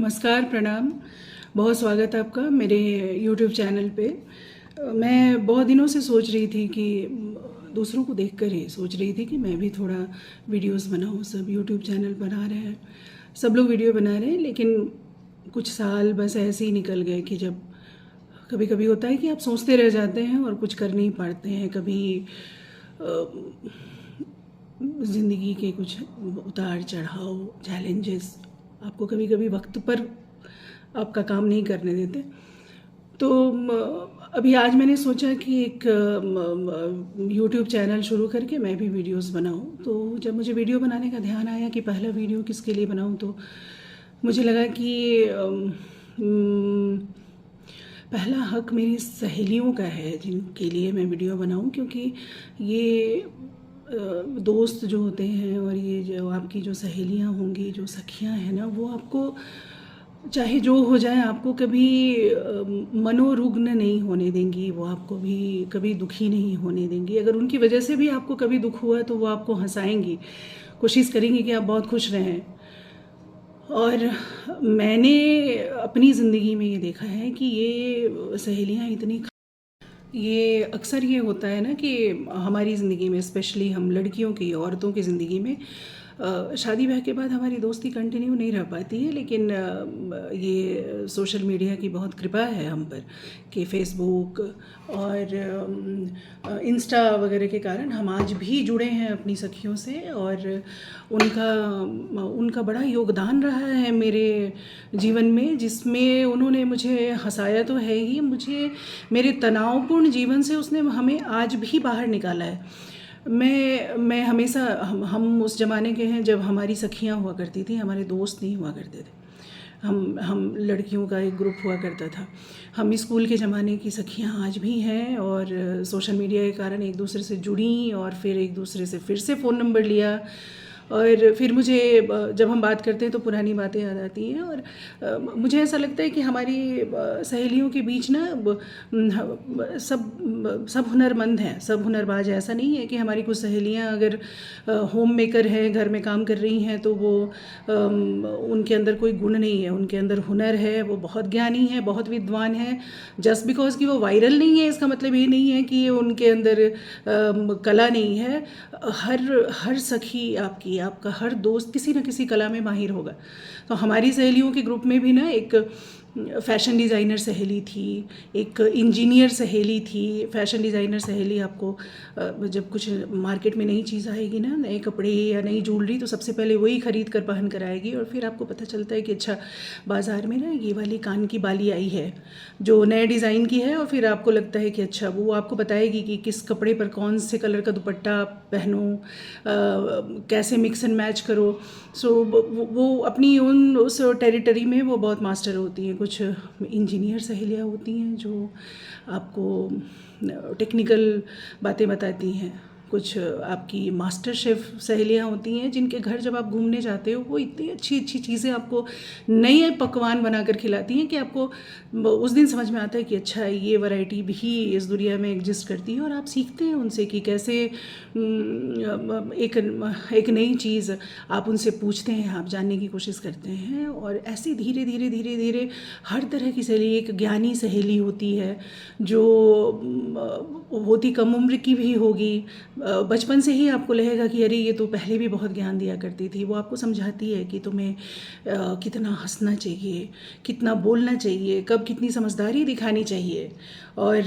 नमस्कार, प्रणाम। बहुत स्वागत है आपका मेरे यूट्यूब चैनल पे। मैं बहुत दिनों से सोच रही थी कि दूसरों को देखकर ही सोच रही थी कि मैं भी थोड़ा वीडियोस बनाऊं। सब यूट्यूब चैनल बना रहे हैं, सब लोग वीडियो बना रहे हैं, लेकिन कुछ साल बस ऐसे ही निकल गए कि जब कभी कभी होता है कि आप सोचते रह जाते हैं और कुछ कर नहीं पाते हैं। कभी ज़िंदगी के कुछ उतार चढ़ाव, चैलेंजेस आपको कभी कभी वक्त पर आपका काम नहीं करने देते। तो अभी आज मैंने सोचा कि एक यूट्यूब चैनल शुरू करके मैं भी वीडियोस बनाऊं। तो जब मुझे वीडियो बनाने का ध्यान आया कि पहला वीडियो किसके लिए बनाऊं, तो मुझे लगा कि पहला हक मेरी सहेलियों का है जिनके लिए मैं वीडियो बनाऊं, क्योंकि ये दोस्त जो होते हैं और ये जो आपकी जो सहेलियां होंगी, जो सखियां हैं ना, वो आपको चाहे जो हो जाए आपको कभी मनोरुग्ण नहीं होने देंगी। वो आपको भी कभी दुखी नहीं होने देंगी। अगर उनकी वजह से भी आपको कभी दुख हुआ तो वो आपको हंसाएंगी, कोशिश करेंगी कि आप बहुत खुश रहें। और मैंने अपनी ज़िंदगी में ये देखा है कि ये सहेलियां इतनी, ये अक्सर ये होता है ना कि हमारी ज़िंदगी में, स्पेशली हम लड़कियों की, औरतों की ज़िंदगी में शादी ब्याह के बाद हमारी दोस्ती कंटिन्यू नहीं रह पाती है। लेकिन ये सोशल मीडिया की बहुत कृपा है हम पर कि फेसबुक और इंस्टा वगैरह के कारण हम आज भी जुड़े हैं अपनी सखियों से। और उनका बड़ा योगदान रहा है मेरे जीवन में, जिसमें उन्होंने मुझे हंसाया तो है ही, मुझे मेरे तनावपूर्ण जीवन से उसने हमें आज भी बाहर निकाला है। मैं हमेशा, हम उस ज़माने के हैं जब हमारी सखियां हुआ करती थी, हमारे दोस्त नहीं हुआ करते थे। हम लड़कियों का एक ग्रुप हुआ करता था। हम स्कूल के ज़माने की सखियां आज भी हैं और सोशल मीडिया के कारण एक दूसरे से जुड़ी और फिर एक दूसरे से फिर से फ़ोन नंबर लिया। और फिर मुझे जब हम बात करते हैं तो पुरानी बातें याद आती हैं। और मुझे ऐसा लगता है कि हमारी सहेलियों के बीच ना सब हुनरमंद हैं, सब हुनरबाज हैं। ऐसा नहीं है कि हमारी कुछ सहेलियां अगर होम मेकर हैं, घर में काम कर रही हैं, तो वो उनके अंदर कोई गुण नहीं है। उनके अंदर हुनर है, वो बहुत ज्ञानी है, बहुत विद्वान है। जस्ट बिकॉज कि वो वायरल नहीं है इसका मतलब ये नहीं है कि उनके अंदर कला नहीं है। हर सखी आपका हर दोस्त किसी न किसी कला में माहिर होगा। तो हमारी सहेलियों के ग्रुप में भी ना एक फैशन डिज़ाइनर सहेली थी, एक इंजीनियर सहेली थी। फैशन डिज़ाइनर सहेली आपको जब कुछ मार्केट में नई चीज़ आएगी ना, नए कपड़े या नई ज्वेलरी, तो सबसे पहले वही ख़रीद कर पहन कर आएगी। और फिर आपको पता चलता है कि अच्छा, बाज़ार में ना ये वाली कान की बाली आई है जो नए डिज़ाइन की है। और फिर आपको लगता है कि अच्छा, वो आपको बताएगी कि किस कपड़े पर कौन से कलर का दुपट्टा पहनो, कैसे मिक्स एंड मैच करो। सो वो अपनी उस टेरिटरी में वो बहुत मास्टर होती हैं। कुछ इंजीनियर सहेलियाँ होती हैं जो आपको टेक्निकल बातें बताती हैं। कुछ आपकी मास्टर शेफ़ सहेलियाँ होती हैं जिनके घर जब आप घूमने जाते हो वो इतनी अच्छी अच्छी चीज़ें आपको, नए पकवान बनाकर खिलाती हैं कि आपको उस दिन समझ में आता है कि अच्छा, ये वैरायटी भी इस दुनिया में एग्जिस्ट करती है। और आप सीखते हैं उनसे कि कैसे एक नई चीज़ आप उनसे पूछते हैं, आप जानने की कोशिश करते हैं। और ऐसे धीरे धीरे धीरे धीरे हर तरह की सहेली, एक ज्ञानी सहेली होती है जो होती कम उम्र की भी होगी। बचपन से ही आपको लगेगा कि अरे, ये तो पहले भी बहुत ज्ञान दिया करती थी। वो आपको समझाती है कि तुम्हें कितना हंसना चाहिए, कितना बोलना चाहिए, कब कितनी समझदारी दिखानी चाहिए। और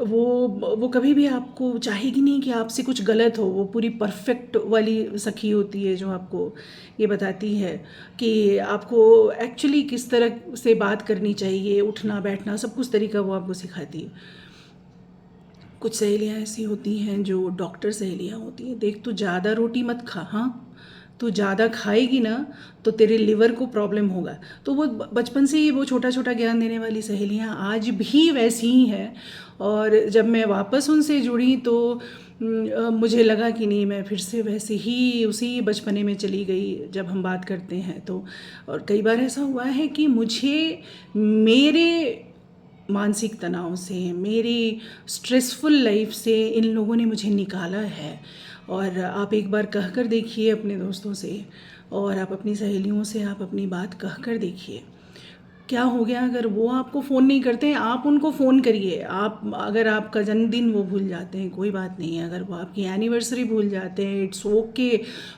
वो कभी भी आपको चाहेगी नहीं कि आपसे कुछ गलत हो। वो पूरी परफेक्ट वाली सखी होती है जो आपको ये बताती है कि आपको एक्चुअली किस तरह से बात करनी चाहिए, उठना बैठना, सब कुछ तरीका वो आपको सिखाती है। कुछ सहेलियाँ ऐसी होती हैं जो डॉक्टर सहेलियाँ होती हैं। देख, तू ज़्यादा रोटी मत खा, हाँ, तू ज़्यादा खाएगी ना तो तेरे लिवर को प्रॉब्लम होगा। तो वो बचपन से ही वो छोटा छोटा ज्ञान देने वाली सहेलियाँ आज भी वैसी ही हैं। और जब मैं वापस उनसे जुड़ी तो मुझे लगा कि नहीं, मैं फिर से वैसे ही उसी बचपने में चली गई जब हम बात करते हैं तो। और कई बार ऐसा हुआ है कि मुझे मेरे मानसिक तनाव से, मेरी स्ट्रेसफुल लाइफ से इन लोगों ने मुझे निकाला है। और आप एक बार कह कर देखिए अपने दोस्तों से, और आप अपनी सहेलियों से आप अपनी बात कह कर देखिए। क्या हो गया अगर वो आपको फ़ोन नहीं करते हैं, आप उनको फ़ोन करिए। आप अगर आपका जन्मदिन वो भूल जाते हैं, कोई बात नहीं है। अगर वो आपकी एनिवर्सरी भूल जाते हैं, इट्स ओके,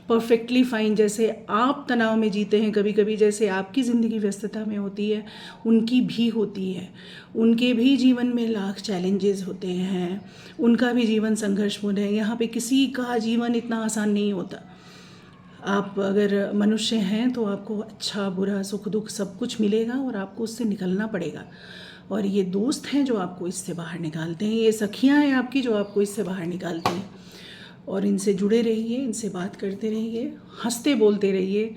परफेक्टली फ़ाइन। जैसे आप तनाव में जीते हैं कभी कभी, जैसे आपकी ज़िंदगी व्यस्तता में होती है, उनकी भी होती है। उनके भी जीवन में लाख चैलेंजेस होते हैं, उनका भी जीवन संघर्षपूर्ण है। यहाँ पे किसी का जीवन इतना आसान नहीं होता। आप अगर मनुष्य हैं तो आपको अच्छा बुरा सुख दुख सब कुछ मिलेगा और आपको उससे निकलना पड़ेगा। और ये दोस्त हैं जो आपको इससे बाहर निकालते हैं, ये सखियां हैं आपकी जो आपको इससे बाहर निकालती हैं। और इनसे जुड़े रहिए, इनसे बात करते रहिए, हंसते बोलते रहिए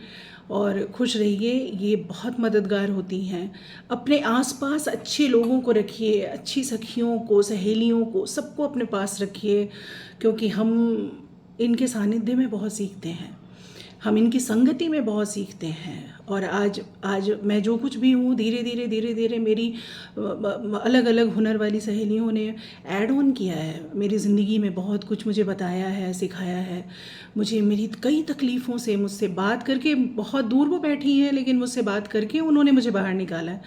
और खुश रहिए। ये बहुत मददगार होती हैं। अपने आसपास अच्छे लोगों को रखिए, अच्छी सखियों को, सहेलियों को, सबको अपने पास रखिए, क्योंकि हम इनके सानिध्य में बहुत सीखते हैं, हम इनकी संगति में बहुत सीखते हैं। और आज आज मैं जो कुछ भी हूँ, धीरे धीरे मेरी अलग अलग हुनर वाली सहेलियों ने ऐड ऑन किया है मेरी ज़िंदगी में, बहुत कुछ मुझे बताया है, सिखाया है। मुझे मेरी कई तकलीफ़ों से, मुझसे बात करके, बहुत दूर वो बैठी हैं लेकिन मुझसे बात करके उन्होंने मुझे बाहर निकाला है।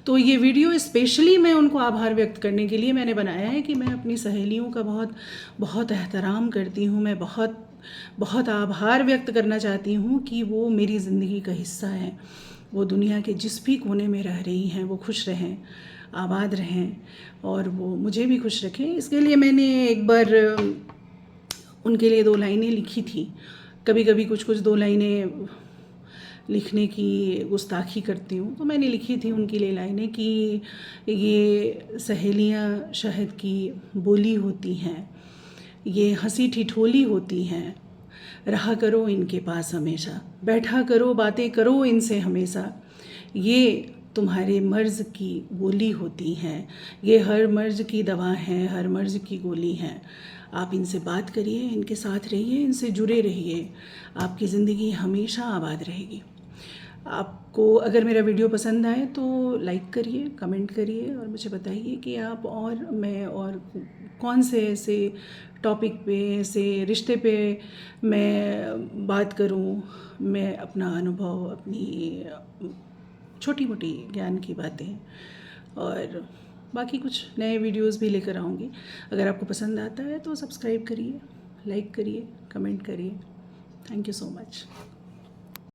तो ये वीडियो स्पेशली मैं उनको आभार व्यक्त करने के लिए मैंने बनाया है कि मैं अपनी सहेलियों का बहुत बहुत एहतराम करती हूँ। मैं बहुत बहुत आभार व्यक्त करना चाहती हूँ कि वो मेरी ज़िंदगी का हिस्सा हैं। वो दुनिया के जिस भी कोने में रह रही हैं वो खुश रहें, आबाद रहें और वो मुझे भी खुश रखें। इसके लिए मैंने एक बार उनके लिए 2 लाइनें लिखी थी। कभी कभी कुछ कुछ 2 लाइनें लिखने की गुस्ताखी करती हूँ, तो मैंने लिखी थी उनके लिए लाइनें कि ये सहेलियाँ शहद की बोली होती हैं, ये हंसी ठिठोली होती हैं, रहा करो इनके पास हमेशा, बैठा करो बातें करो इनसे हमेशा, ये तुम्हारे मर्ज़ की गोली होती हैं, ये हर मर्ज़ की दवा हैं, हर मर्ज़ की गोली हैं। आप इनसे बात करिए, इनके साथ रहिए, इनसे जुड़े रहिए, आपकी ज़िंदगी हमेशा आबाद रहेगी। आपको अगर मेरा वीडियो पसंद आए तो लाइक करिए, कमेंट करिए और मुझे बताइए कि आप और मैं और कौन से ऐसे टॉपिक पे, ऐसे रिश्ते पे मैं बात करूं। मैं अपना अनुभव, अपनी छोटी मोटी ज्ञान की बातें और बाकी कुछ नए वीडियोस भी लेकर आऊँगी। अगर आपको पसंद आता है तो सब्सक्राइब करिए, लाइक करिए, कमेंट करिए। Thank you so much.